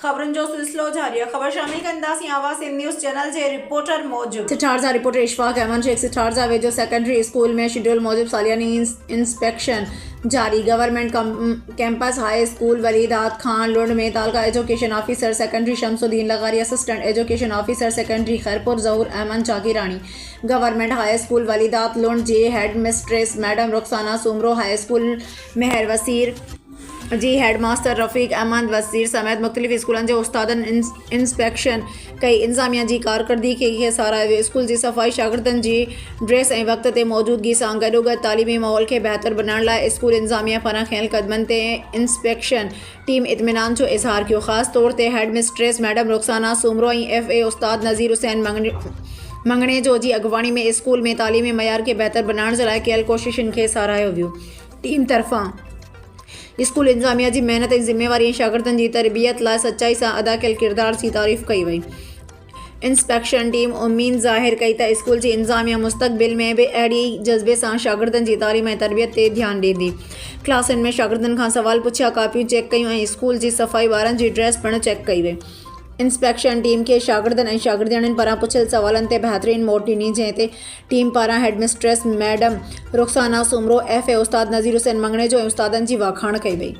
खबरन जो सिलसिलो जारी है। खबर शामिल कंदासी आवाज़ न्यूज़ चैनल जे रिपोर्टर मौजूद सिठारजा रिपोर्टर इशफाक अहमद शेख सिठारजा वेजो सेकेंडरी स्कूल में शेड्यूल मौजूद सालियानी इंस्पेक्शन जारी। Government campus high school Walidad Khan Lund में तालका education officer secondary Shamsuddin Lagari, assistant education officer secondary Khairpur Zahoor Ahmed Chakirani, government high school Walidad Lund जी head mistress madam Rukhsana Soomro, high school Mehar Wasir जी हेड मास्टर रफ़ीक अहमद वसीर समेत मुख्तलिफ स्कूलन के उस्तादन इंस्पेक्शन कई इंतजामिया की कारकर्दगी के सारायो। स्कूल की सफ़ाई, शागिर्दन की ड्रेस और वक्त ते मौजूदगी से गडोगड तालीमी माहौल के बेहतर बनाने लाइ स्कूल इंतजामिया पारा खयल कदमन ते इंस्पेक्शन टीम इत्मीनान जो इजहार किया। खास तौर पर head mistress madam Rukhsana Soomro FA उस्ताद नज़ीर हुसैन मंगने जो जी अगवानी में स्कूल में तालीमी मयार के बेहतर बनाने जे लाइ कयल कोशिशन के सारायो वियो। टीम तरफा स्कूल इंतजामिया की मेहनत और जिम्मेवारी शागिर्दन की तरबियत लाइ सच्चाई से अदा कयल किरदार की तारीफ़ कई वई। इंस्पेक्शन टीम उम्मीद ज़ाहिर कई त स्कूल की इंतजामिया मुस्तकबिल में भी अड़ी जज्बे से शागिर्दन की तालीम और तरबियत ते ध्यान ॾींदी। क्लासन में शागिर्दन का सवाल पुछा, कापियूं चेक कयूं और स्कूल की सफ़ाई ॿारनि की ड्रेस पिण चेक कई वई। इंस्पेक्शन टीम के शागिर्दन और शागिर्दियाणियुनि पारां पुछियल सवालन ते बेहतरीन मोट ॾिनी, जंहिं टीम पारां head mistress madam Rukhsana Soomro FA उस्ताद नज़ीर हुसैन मंगने जो उस्तादन की वाखाण कई वई।